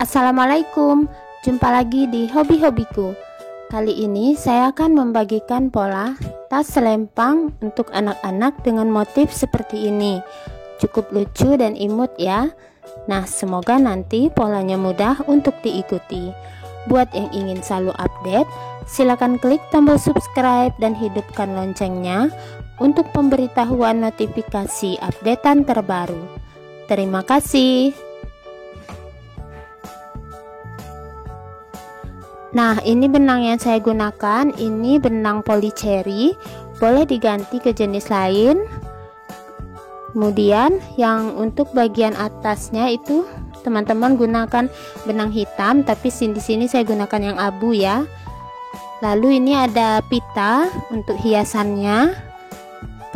Assalamualaikum, jumpa lagi di hobi-hobiku. Kali ini saya akan membagikan pola tas selempang untuk anak-anak dengan motif seperti ini. Cukup lucu dan imut ya. Nah, semoga nanti polanya mudah untuk diikuti. Buat yang ingin selalu update, silakan klik tombol subscribe dan hidupkan loncengnya untuk pemberitahuan notifikasi updatean terbaru. Terima kasih. Nah, ini benang yang saya gunakan, ini benang polycherry, boleh diganti ke jenis lain. Kemudian yang untuk bagian atasnya itu teman-teman gunakan benang hitam, tapi di sini saya gunakan yang abu ya. Lalu ini ada pita untuk hiasannya,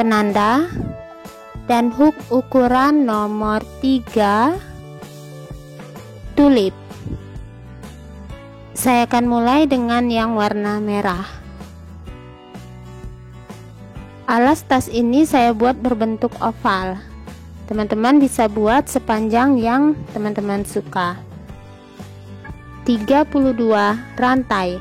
penanda, dan hook ukuran nomor 3 tulip. Saya akan mulai dengan yang warna merah. Alas tas ini saya buat berbentuk oval. Teman-teman bisa buat sepanjang yang teman-teman suka. 32 rantai.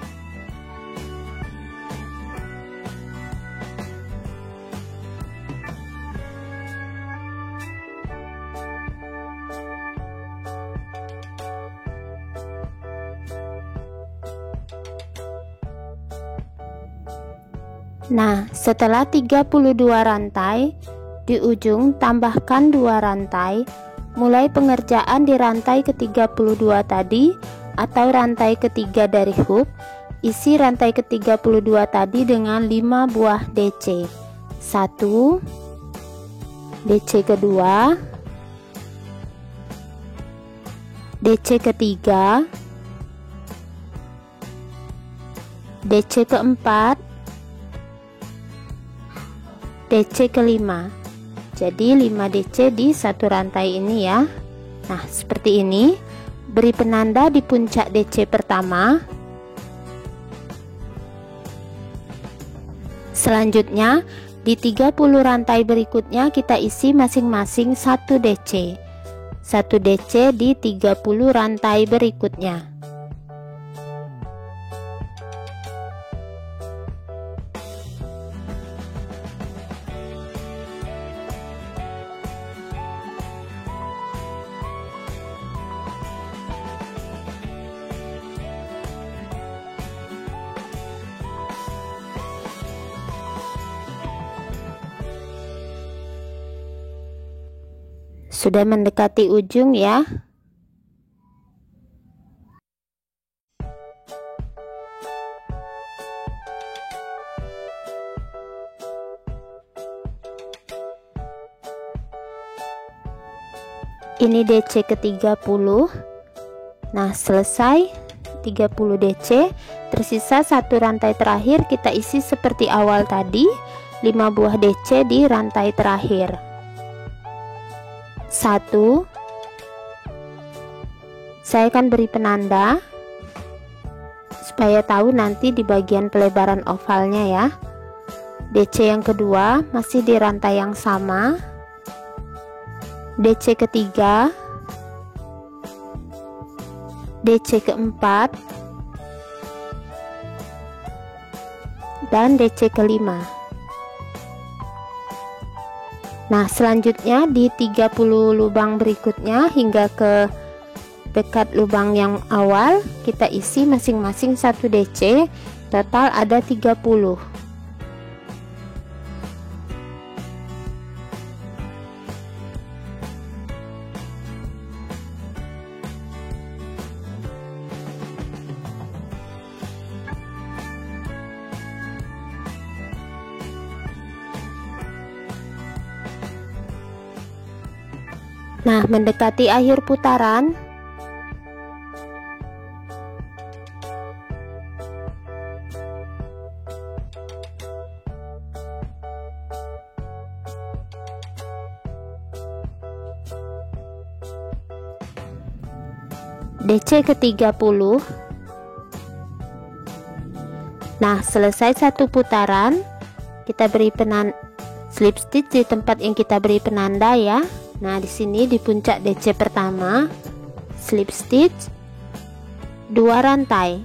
Nah, setelah 32 rantai, di ujung tambahkan 2 rantai, mulai pengerjaan di rantai ke-32 tadi atau rantai ketiga dari hook. Isi rantai ke-32 tadi dengan 5 buah DC. 1 DC kedua, DC ketiga, DC keempat, DC kelima. Jadi 5 DC di satu rantai ini ya. Nah, seperti ini. Beri penanda di puncak DC pertama. Selanjutnya di 30 rantai berikutnya kita isi masing-masing 1 DC. 1 DC di 30 rantai berikutnya. Sudah mendekati ujung ya. Ini DC ke-30. Nah, selesai 30 DC, tersisa satu rantai terakhir, kita isi seperti awal tadi, 5 buah DC di rantai terakhir. 1, saya akan beri penanda supaya tahu nanti di bagian pelebaran ovalnya ya. DC yang kedua masih di rantai yang sama, DC ketiga, DC keempat, dan DC kelima. Nah, selanjutnya di 30 lubang berikutnya hingga ke dekat lubang yang awal kita isi masing-masing 1 DC, total ada 30. Nah, mendekati akhir putaran, DC ke-30. Nah, selesai satu putaran, kita beri slip stitch di tempat yang kita beri penanda ya. Nah, di sini di puncak DC pertama slip stitch, 2 rantai.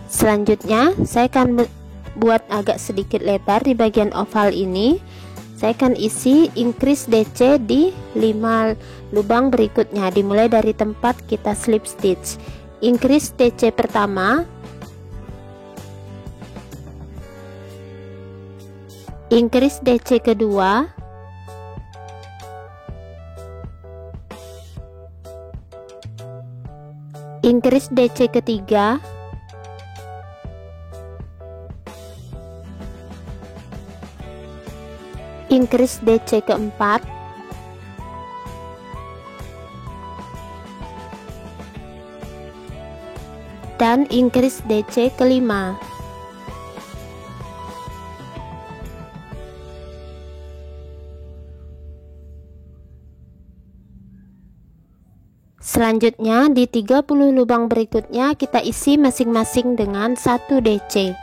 Selanjutnya saya akan buat agak sedikit lebar di bagian oval ini. Saya akan isi increase DC di 5 lubang berikutnya, dimulai dari tempat kita slip stitch. Increase DC pertama, increase DC kedua, increase DC ketiga, increase DC keempat, dan increase DC kelima. Selanjutnya di 30 lubang berikutnya kita isi masing-masing dengan 1 DC.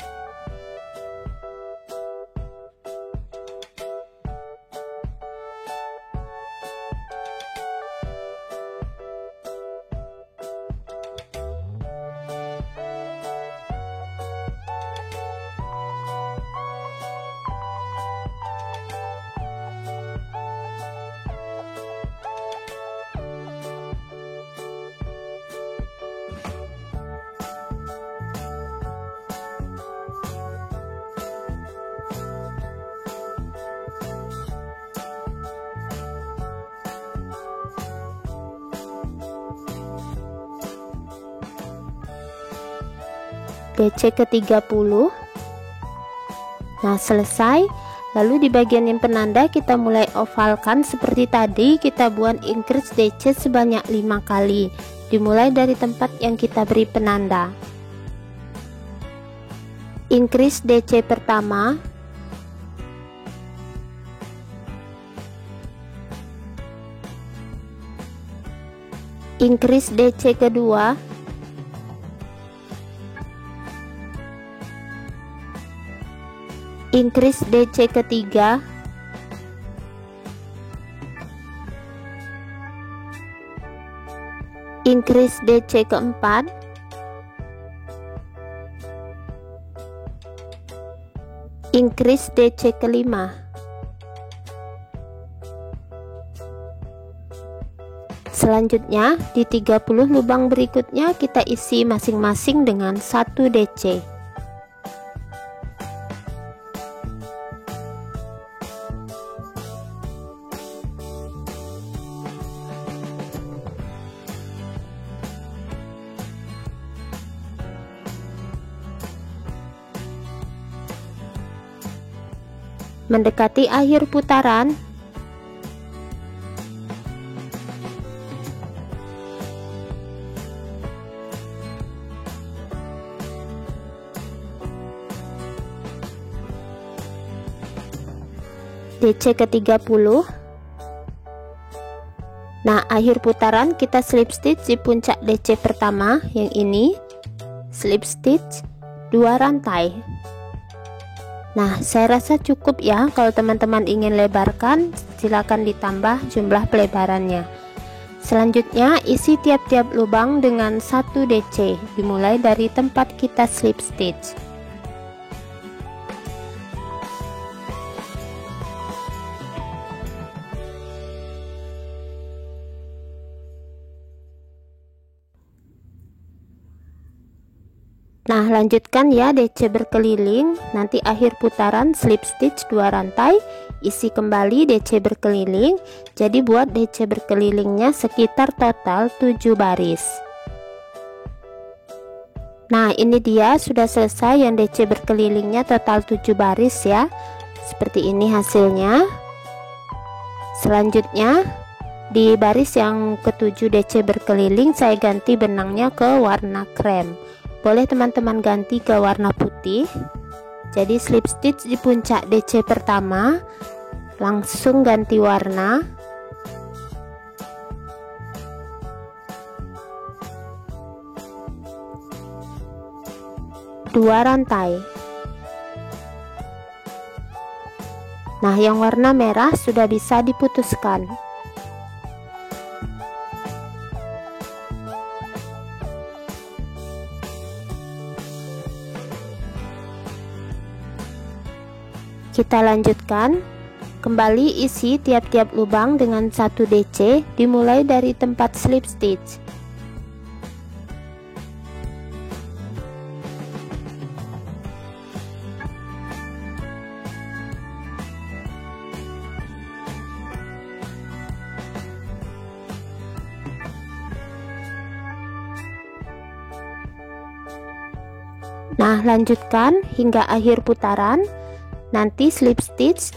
DC ke-30. Nah, selesai. Lalu di bagian yang penanda kita mulai ovalkan seperti tadi. Kita buat increase DC sebanyak 5 kali, dimulai dari tempat yang kita beri penanda. Increase DC pertama, increase DC kedua, increase DC ketiga, increase DC keempat, increase DC kelima. Selanjutnya di 30 lubang berikutnya kita isi masing-masing dengan 1 DC. Mendekati akhir putaran, DC ke-30. Nah, akhir putaran kita slip stitch di puncak DC pertama yang ini, slip stitch 2 rantai. Nah, saya rasa cukup ya. Kalau teman-teman ingin lebarkan, silakan ditambah jumlah pelebarannya. Selanjutnya isi tiap-tiap lubang dengan 1 DC, dimulai dari tempat kita slip stitch. Nah, lanjutkan ya DC berkeliling. Nanti akhir putaran slip stitch 2 rantai, isi kembali DC berkeliling. Jadi buat DC berkelilingnya sekitar total 7 baris. Nah, ini dia sudah selesai yang DC berkelilingnya total 7 baris ya. Seperti ini hasilnya. Selanjutnya di baris yang ke-7 DC berkeliling saya ganti benangnya ke warna krem. Boleh teman-teman ganti ke warna putih. Jadi slip stitch di puncak DC pertama, langsung ganti warna. Dua rantai. Nah, yang warna merah sudah bisa diputuskan. Kita lanjutkan. Kembali isi tiap-tiap lubang dengan 1 DC, dimulai dari tempat slip stitch. Nah, lanjutkan hingga akhir putaran. Nanti slip stitch,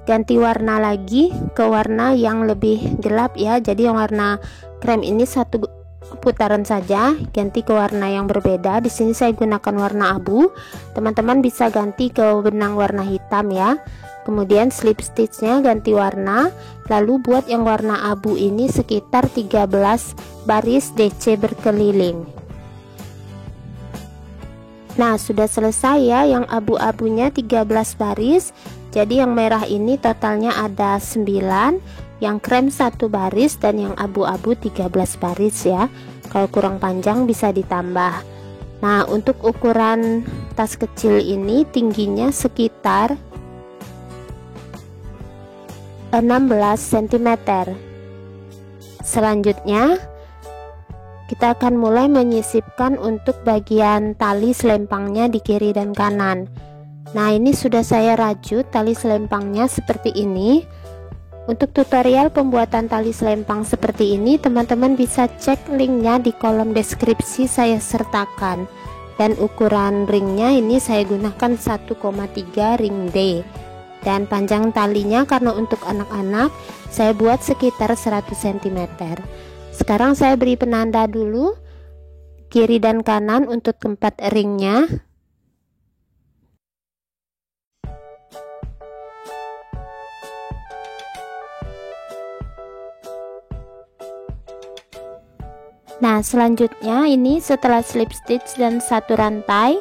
ganti warna lagi ke warna yang lebih gelap ya. Jadi yang warna krem ini 1 putaran saja, ganti ke warna yang berbeda. Di sini saya gunakan warna abu. Teman-teman bisa ganti ke benang warna hitam ya. Kemudian slip stitchnya ganti warna, lalu buat yang warna abu ini sekitar 13 baris DC berkeliling. Nah, sudah selesai ya yang abu-abunya 13 baris. Jadi yang merah ini totalnya ada 9, yang krem 1 baris, dan yang abu-abu 13 baris ya. Kalau kurang panjang bisa ditambah. Nah, untuk ukuran tas kecil ini tingginya sekitar 16 cm. Selanjutnya kita akan mulai menyisipkan untuk bagian tali selempangnya di kiri dan kanan. Nah, ini sudah saya rajut tali selempangnya seperti ini. Untuk tutorial pembuatan tali selempang seperti ini, teman-teman bisa cek linknya di kolom deskripsi saya sertakan. Dan ukuran ringnya ini saya gunakan 1,3 ring D. Dan panjang talinya karena untuk anak-anak saya buat sekitar 100 cm. Sekarang saya beri penanda dulu kiri dan kanan untuk tempat ringnya. Nah, selanjutnya ini setelah slip stitch dan 1 rantai,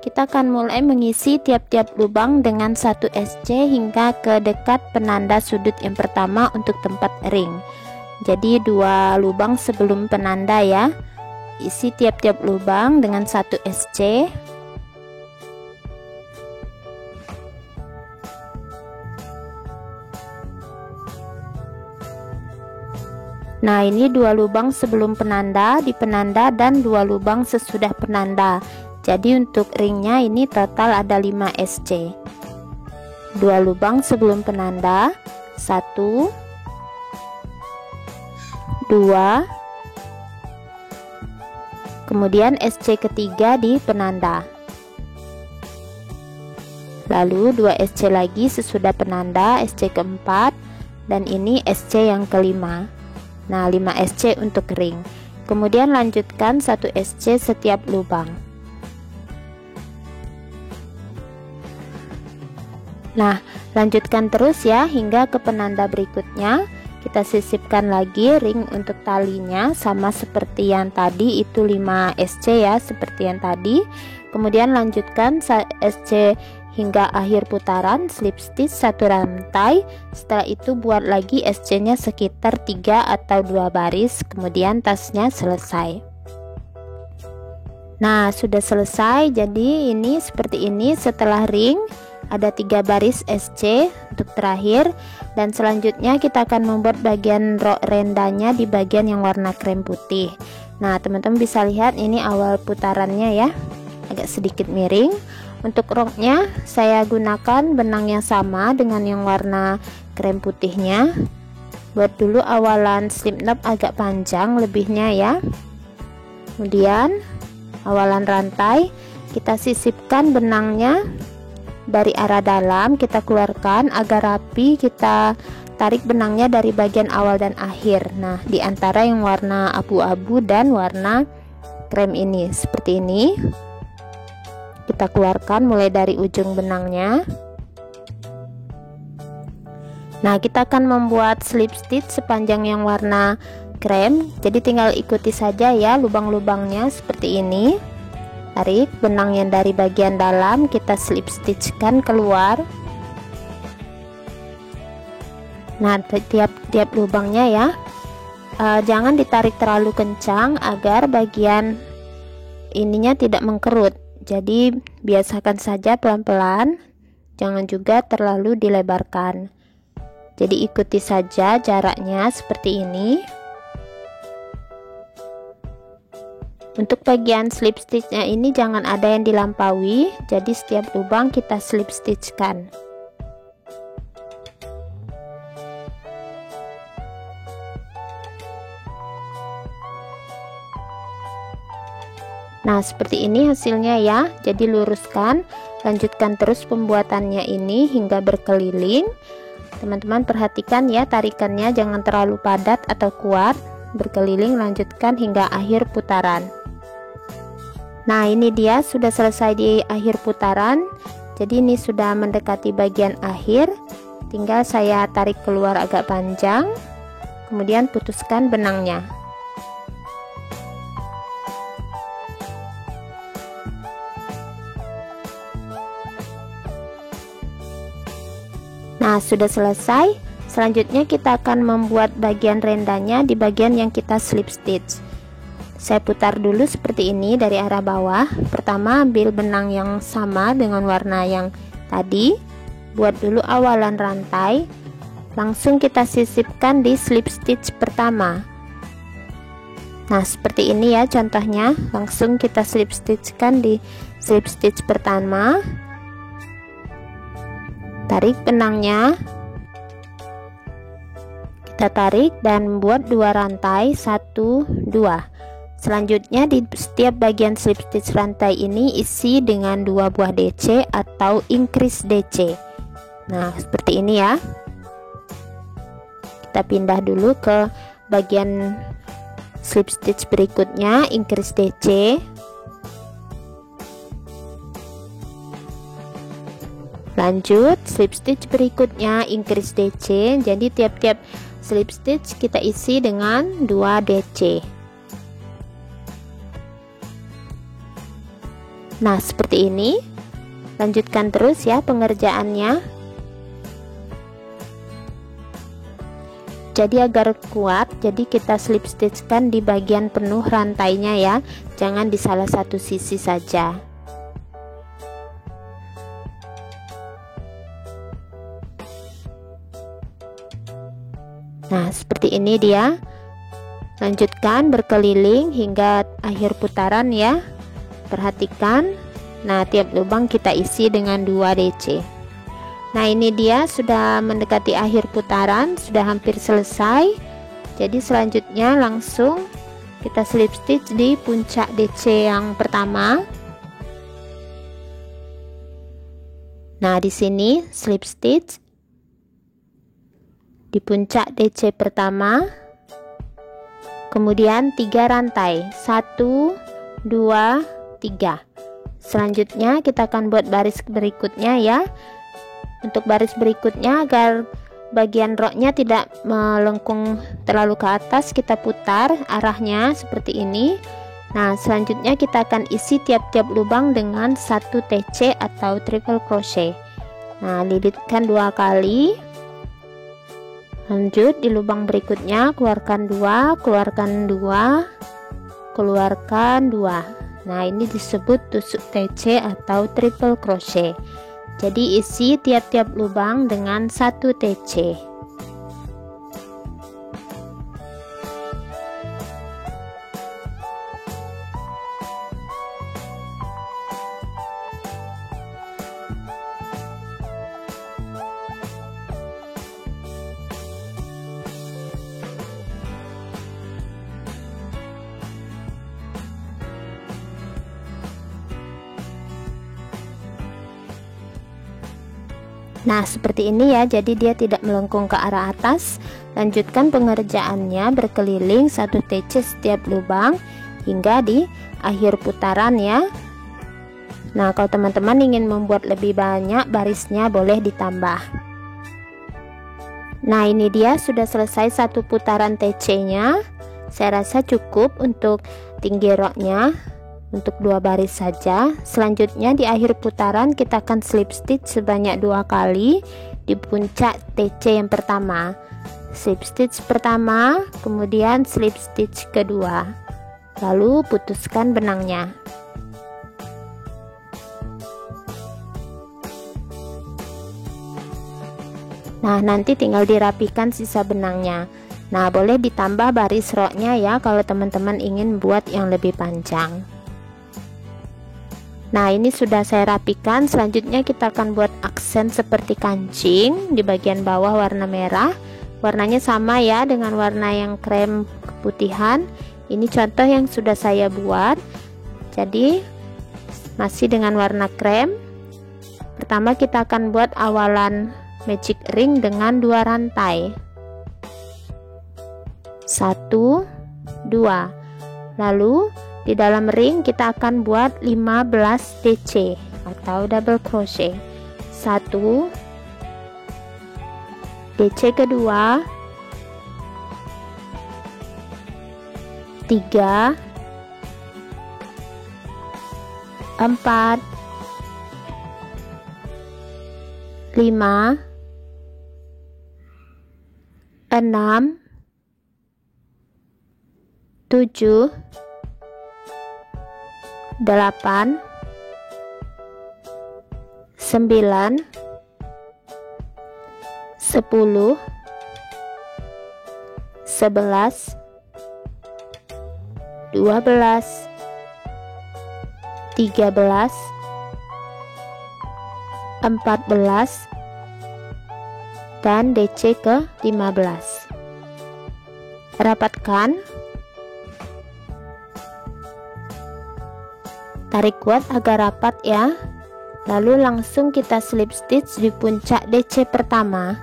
kita akan mulai mengisi tiap-tiap lubang dengan 1 SC hingga ke dekat penanda sudut yang pertama untuk tempat ring. Jadi 2 lubang sebelum penanda ya. Isi tiap-tiap lubang dengan 1 SC. Nah, ini 2 lubang sebelum penanda, di penanda, dan 2 lubang sesudah penanda. Jadi untuk ringnya ini total ada 5 SC. 2 lubang sebelum penanda, 1, 2, kemudian SC ketiga di penanda, lalu 2 SC lagi sesudah penanda, SC keempat, dan ini SC yang kelima. Nah, 5 SC untuk ring. Kemudian lanjutkan 1 SC setiap lubang. Nah, lanjutkan terus ya hingga ke penanda berikutnya. Kita sisipkan lagi ring untuk talinya sama seperti yang tadi, itu 5 SC ya, seperti yang tadi. Kemudian lanjutkan SC hingga akhir putaran, slip stitch 1 rantai. Setelah itu buat lagi SC nya sekitar 3 atau 2 baris, kemudian tasnya selesai. Nah, sudah selesai. Jadi ini seperti ini setelah ring. Ada 3 baris SC untuk terakhir, dan selanjutnya kita akan membuat bagian rok rendanya di bagian yang warna krem putih. Nah, teman-teman bisa lihat ini awal putarannya ya, agak sedikit miring. Untuk roknya saya gunakan benang yang sama dengan yang warna krem putihnya. Buat dulu awalan slip knot agak panjang lebihnya ya. Kemudian awalan rantai kita sisipkan benangnya dari arah dalam, kita keluarkan agar rapi. Kita tarik benangnya dari bagian awal dan akhir. Nah, di antara yang warna abu-abu dan warna krem ini seperti ini. Kita keluarkan mulai dari ujung benangnya. Nah, kita akan membuat slip stitch sepanjang yang warna krem. Jadi tinggal ikuti saja ya lubang-lubangnya seperti ini. Tarik benang yang dari bagian dalam, kita slip stitchkan keluar. Nah, tiap lubangnya ya, jangan ditarik terlalu kencang agar bagian ininya tidak mengkerut. Jadi biasakan saja pelan-pelan jangan juga terlalu dilebarkan. Jadi ikuti saja jaraknya seperti ini. Untuk bagian slip stitchnya ini jangan ada yang dilampaui, jadi setiap lubang kita slip stitchkan. Nah, seperti ini hasilnya ya. Jadi luruskan, lanjutkan terus pembuatannya ini hingga berkeliling. Teman-teman perhatikan ya, tarikannya jangan terlalu padat atau kuat. Berkeliling, lanjutkan hingga akhir putaran. Nah, ini dia sudah selesai di akhir putaran. Jadi ini sudah mendekati bagian akhir. Tinggal saya tarik keluar agak panjang, kemudian putuskan benangnya. Nah, sudah selesai. Selanjutnya kita akan membuat bagian rendanya di bagian yang kita slip stitch. Saya putar dulu seperti ini dari arah bawah. Pertama ambil benang yang sama dengan warna yang tadi, buat dulu awalan rantai, langsung kita sisipkan di slip stitch pertama. Nah, seperti ini ya contohnya, langsung kita slip stitchkan di slip stitch pertama. Tarik benangnya, kita tarik dan buat 2 rantai, 1 2. Selanjutnya di setiap bagian slip stitch rantai ini isi dengan 2 buah DC atau increase DC. Nah, seperti ini ya. Kita pindah dulu ke bagian slip stitch berikutnya, increase DC. Lanjut slip stitch berikutnya, increase DC. Jadi tiap-tiap slip stitch kita isi dengan 2 DC. Nah, seperti ini. Lanjutkan terus ya pengerjaannya. Jadi agar kuat, jadi kita slip stitchkan di bagian penuh rantainya ya. Jangan di salah satu sisi saja. Nah, seperti ini dia. Lanjutkan berkeliling hingga akhir putaran ya. Perhatikan. Nah, tiap lubang kita isi dengan 2 DC. Nah, ini dia sudah mendekati akhir putaran, sudah hampir selesai. Jadi selanjutnya langsung kita slip stitch di puncak DC yang pertama. Nah, di sini slip stitch di puncak DC pertama. Kemudian 3 rantai, 1 2 3. Selanjutnya kita akan buat baris berikutnya ya. Untuk baris berikutnya agar bagian roknya tidak melengkung terlalu ke atas, kita putar arahnya seperti ini. Nah, selanjutnya kita akan isi tiap-tiap lubang dengan 1 TC atau triple crochet. Nah, lilitkan 2 kali. Lanjut di lubang berikutnya, keluarkan 2, keluarkan 2, keluarkan 2. Nah, ini disebut tusuk TC atau triple crochet. Jadi isi tiap-tiap lubang dengan 1 TC. Nah, seperti ini ya, jadi dia tidak melengkung ke arah atas. Lanjutkan pengerjaannya berkeliling 1 TC setiap lubang hingga di akhir putaran ya. Nah, kalau teman-teman ingin membuat lebih banyak barisnya boleh ditambah. Nah, ini dia sudah selesai 1 putaran TC nya. Saya rasa cukup untuk tinggi roknya. Untuk 2 baris saja. Selanjutnya di akhir putaran kita akan slip stitch sebanyak 2 kali di puncak TC yang pertama. Slip stitch pertama, kemudian slip stitch kedua, lalu putuskan benangnya. Nah, nanti tinggal dirapikan sisa benangnya. Nah, boleh ditambah baris roknya ya kalau teman-teman ingin buat yang lebih panjang. Nah, ini sudah saya rapikan. Selanjutnya kita akan buat aksen seperti kancing di bagian bawah warna merah. Warnanya sama ya dengan warna yang krem keputihan. Ini contoh yang sudah saya buat. Jadi masih dengan warna krem. Pertama kita akan buat awalan magic ring dengan 2 rantai. 1, 2. Lalu di dalam ring kita akan buat 15 DC atau double crochet. 1 DC kedua, 3, 4, 5, 6, 7, 8, 9, 10, 11, 12, 13, 14, dan DC ke 15. Rapatkan, tarik kuat agar rapat ya. Lalu langsung kita slip stitch di puncak DC pertama.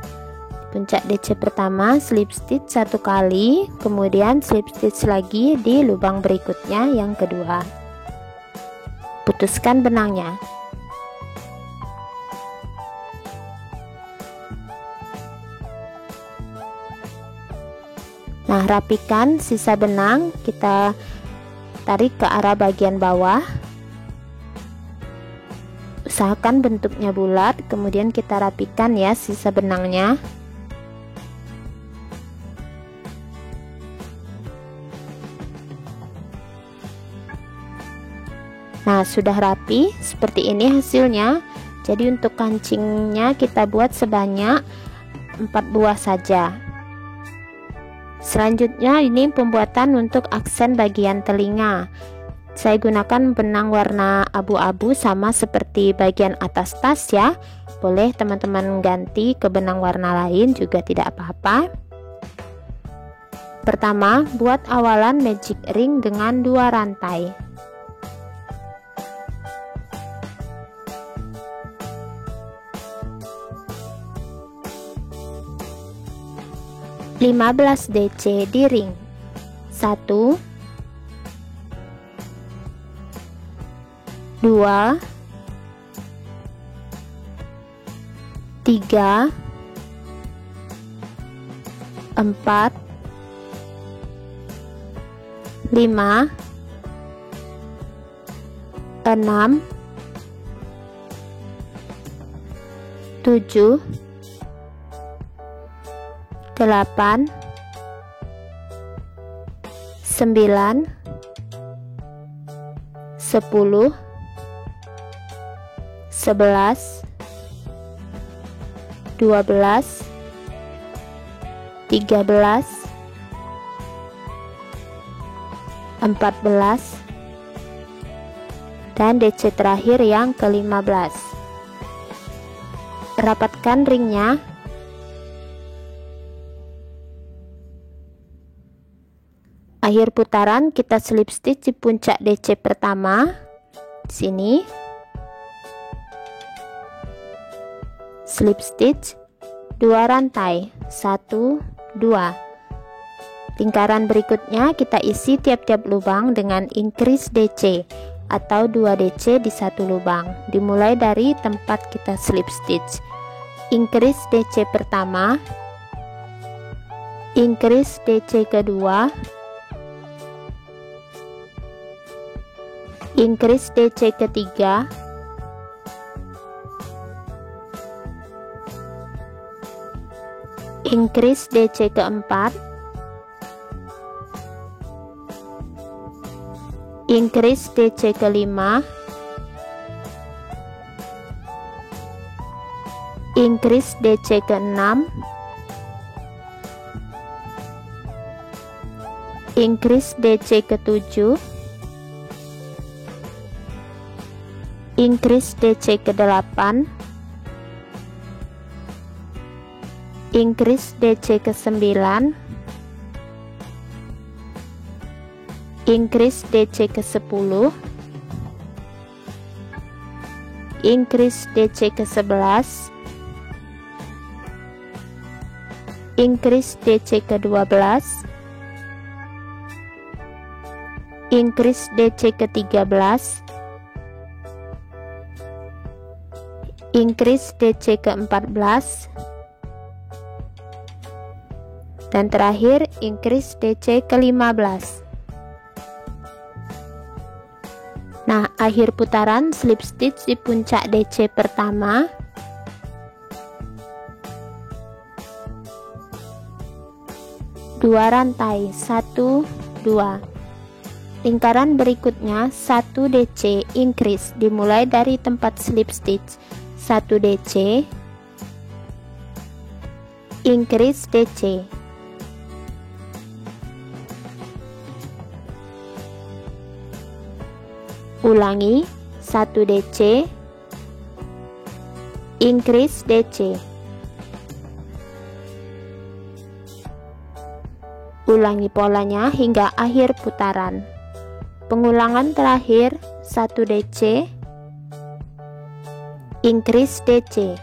Puncak DC pertama slip stitch 1 kali, kemudian slip stitch lagi di lubang berikutnya yang kedua. Putuskan benangnya. Nah, rapikan sisa benang, kita tarik ke arah bagian bawah. Usahakan bentuknya bulat, kemudian kita rapikan ya sisa benangnya. Nah, sudah rapi seperti ini hasilnya. Jadi untuk kancingnya kita buat sebanyak 4 buah saja. Selanjutnya ini pembuatan untuk aksen bagian telinga. Saya gunakan benang warna abu-abu sama seperti bagian atas tas ya. Boleh teman-teman ganti ke benang warna lain juga tidak apa-apa. Pertama, buat awalan magic ring dengan 2 rantai. (15 DC di ring. 1, 2, 3, 4, 5, 6, 7, 8, 9, 10, 11, 12, 13, 14, dan DC terakhir yang ke-15. Rapatkan ringnya. Akhir putaran kita slip stitch di puncak DC pertama. Di sini slip stitch 2 rantai, 1, 2. Lingkaran berikutnya kita isi tiap-tiap lubang dengan increase DC atau 2 DC di satu lubang. Dimulai dari tempat kita slip stitch. Increase DC pertama, increase DC kedua, increase DC ketiga, increase DC keempat, increase DC kelima, Increase DC ke-6, increase DC ke-7, increase DC ke-8, increase DC ke-9, increase DC ke-10, increase DC ke-11, increase DC ke-12, increase DC ke-13, increase DC ke-14, dan terakhir increase DC ke-15. Nah, akhir putaran slip stitch di puncak DC pertama, dua rantai, 1, 2. Lingkaran berikutnya 1 DC increase, dimulai dari tempat slip stitch 1 DC, increase DC, ulangi 1 DC, increase DC, ulangi polanya hingga akhir putaran. Pengulangan terakhir 1 DC, increase DC,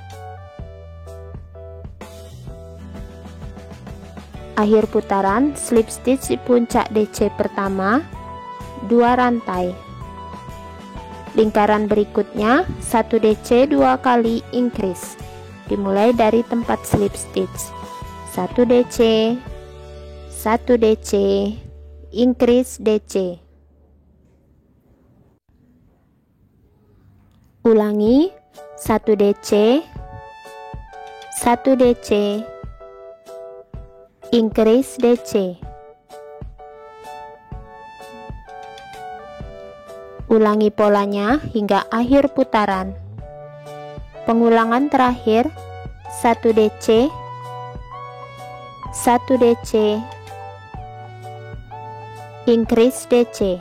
akhir putaran slip stitch di puncak DC pertama, 2 rantai. Lingkaran berikutnya 1 DC 2 kali increase, dimulai dari tempat slip stitch 1 DC, 1 DC, increase DC, ulangi 1 DC, 1 DC, increase DC, ulangi polanya hingga akhir putaran. Pengulangan terakhir 1 DC, 1 DC, increase DC,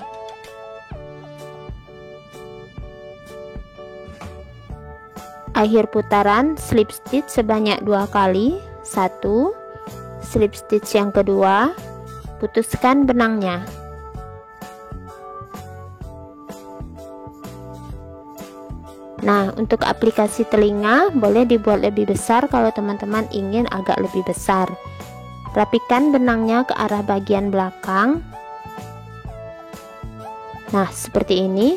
akhir putaran slip stitch sebanyak 2 kali, 1, slip stitch yang kedua, putuskan benangnya. Nah, untuk aplikasi telinga boleh dibuat lebih besar kalau teman-teman ingin agak lebih besar. Rapikan benangnya ke arah bagian belakang. Nah, seperti ini.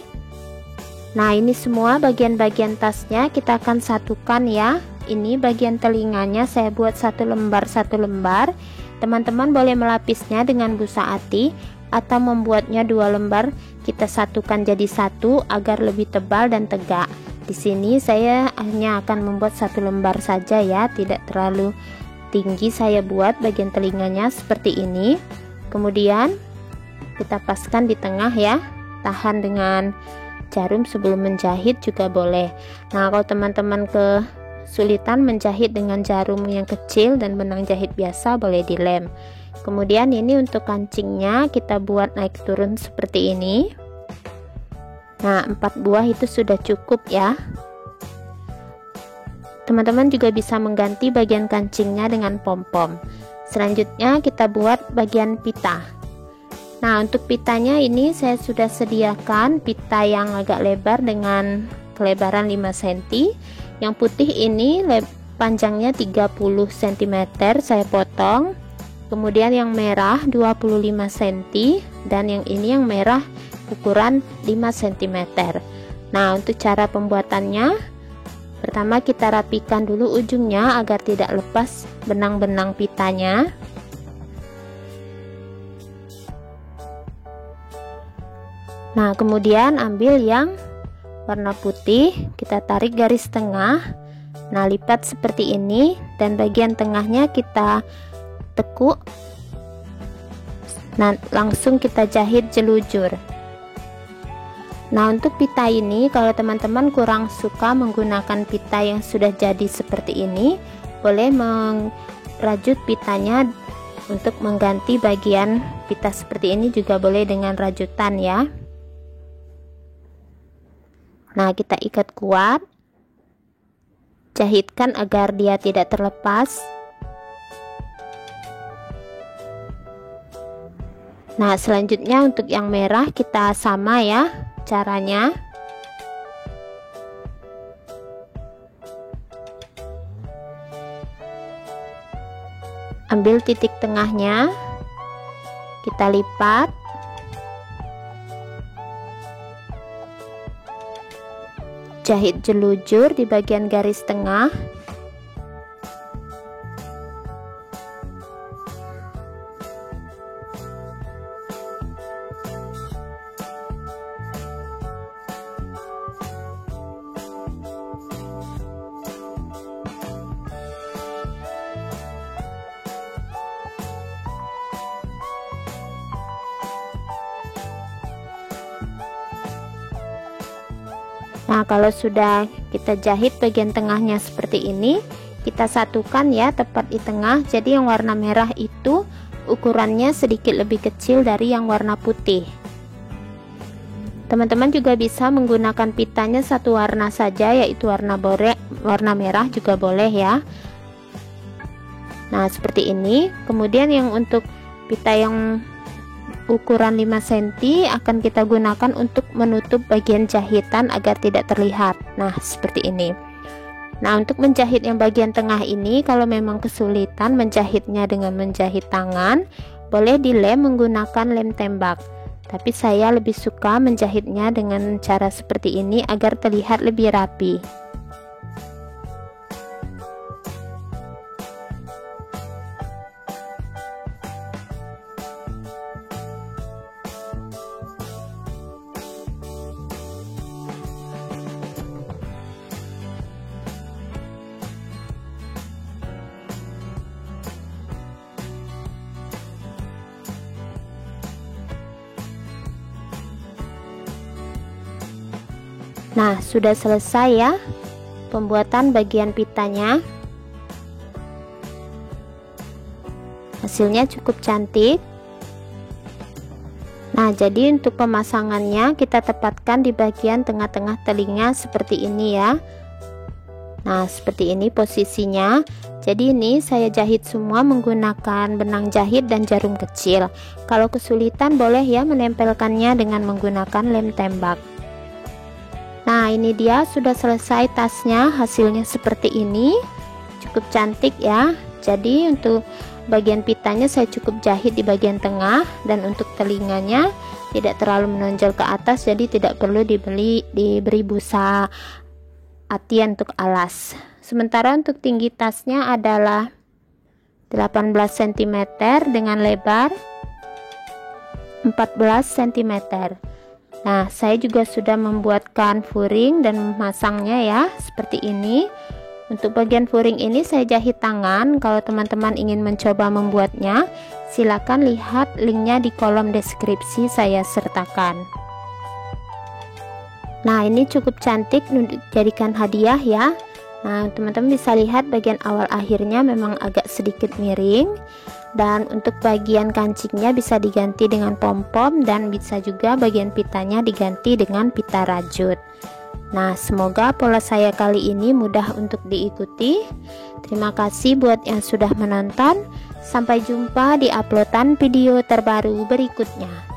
Nah, ini semua bagian-bagian tasnya kita akan satukan ya. Ini bagian telinganya saya buat satu lembar. Teman-teman boleh melapisnya dengan busa ati atau membuatnya 2 lembar, kita satukan jadi satu agar lebih tebal dan tegak. Di sini saya hanya akan membuat 1 lembar saja ya, tidak terlalu tinggi saya buat bagian telinganya seperti ini. Kemudian kita paskan di tengah ya, tahan dengan jarum sebelum menjahit juga boleh. Nah, kalau teman-teman kesulitan menjahit dengan jarum yang kecil dan benang jahit biasa, boleh dilem. Kemudian ini untuk kancingnya kita buat naik turun seperti ini. Nah, 4 buah itu sudah cukup ya. Teman-teman juga bisa mengganti bagian kancingnya dengan pom-pom. Selanjutnya kita buat bagian pita. Nah, untuk pitanya ini saya sudah sediakan pita yang agak lebar dengan kelebaran 5 cm. Yang putih ini panjangnya 30 cm saya potong. Kemudian yang merah 25 cm dan yang ini yang merah ukuran 5 cm. Nah, untuk cara pembuatannya, pertama kita rapikan dulu ujungnya agar tidak lepas benang-benang pitanya. Nah, kemudian ambil yang warna putih, kita tarik garis tengah. Nah, lipat seperti ini dan bagian tengahnya kita tekuk. Nah, langsung kita jahit jelujur. Nah, untuk pita ini kalau teman-teman kurang suka menggunakan pita yang sudah jadi seperti ini, boleh merajut pitanya untuk mengganti bagian pita seperti ini, juga boleh dengan rajutan ya. Nah, kita ikat kuat, jahitkan agar dia tidak terlepas. Nah, selanjutnya untuk yang merah kita sama ya caranya. Ambil titik tengahnya, kita lipat, jahit jelujur di bagian garis tengah. Nah, kalau sudah kita jahit bagian tengahnya seperti ini, kita satukan ya tepat di tengah. Jadi yang warna merah itu ukurannya sedikit lebih kecil dari yang warna putih. Teman-teman juga bisa menggunakan pitanya satu warna saja, yaitu warna merah juga boleh ya. Nah, seperti ini. Kemudian yang untuk pita yang ukuran 5 cm akan kita gunakan untuk menutup bagian jahitan agar tidak terlihat. Nah, seperti ini. Nah, untuk menjahit yang bagian tengah ini, kalau memang kesulitan menjahitnya dengan menjahit tangan, boleh dilem menggunakan lem tembak. Tapi saya lebih suka menjahitnya dengan cara seperti ini agar terlihat lebih rapi. Nah, sudah selesai ya pembuatan bagian pitanya. Hasilnya cukup cantik. Nah, jadi untuk pemasangannya kita tepatkan di bagian tengah-tengah telinga seperti ini ya. Nah, seperti ini posisinya. Jadi ini saya jahit semua menggunakan benang jahit dan jarum kecil. Kalau kesulitan boleh ya menempelkannya dengan menggunakan lem tembak. Nah, ini dia sudah selesai tasnya, hasilnya seperti ini, cukup cantik ya. Jadi untuk bagian pitanya saya cukup jahit di bagian tengah, dan untuk telinganya tidak terlalu menonjol ke atas, jadi tidak perlu diberi busa atian untuk alas. Sementara untuk tinggi tasnya adalah 18 cm dengan lebar 14 cm. Nah, saya juga sudah membuatkan furing dan memasangnya ya, seperti ini. Untuk bagian furing ini saya jahit tangan. Kalau teman-teman ingin mencoba membuatnya, silakan lihat linknya di kolom deskripsi saya sertakan. Nah, ini cukup cantik untuk dijadikan hadiah ya. Nah, teman-teman bisa lihat bagian awal akhirnya memang agak sedikit miring. Dan untuk bagian kancingnya bisa diganti dengan pom-pom, dan bisa juga bagian pitanya diganti dengan pita rajut. Nah, semoga pola saya kali ini mudah untuk diikuti. Terima kasih buat yang sudah menonton. Sampai jumpa di uploadan video terbaru berikutnya.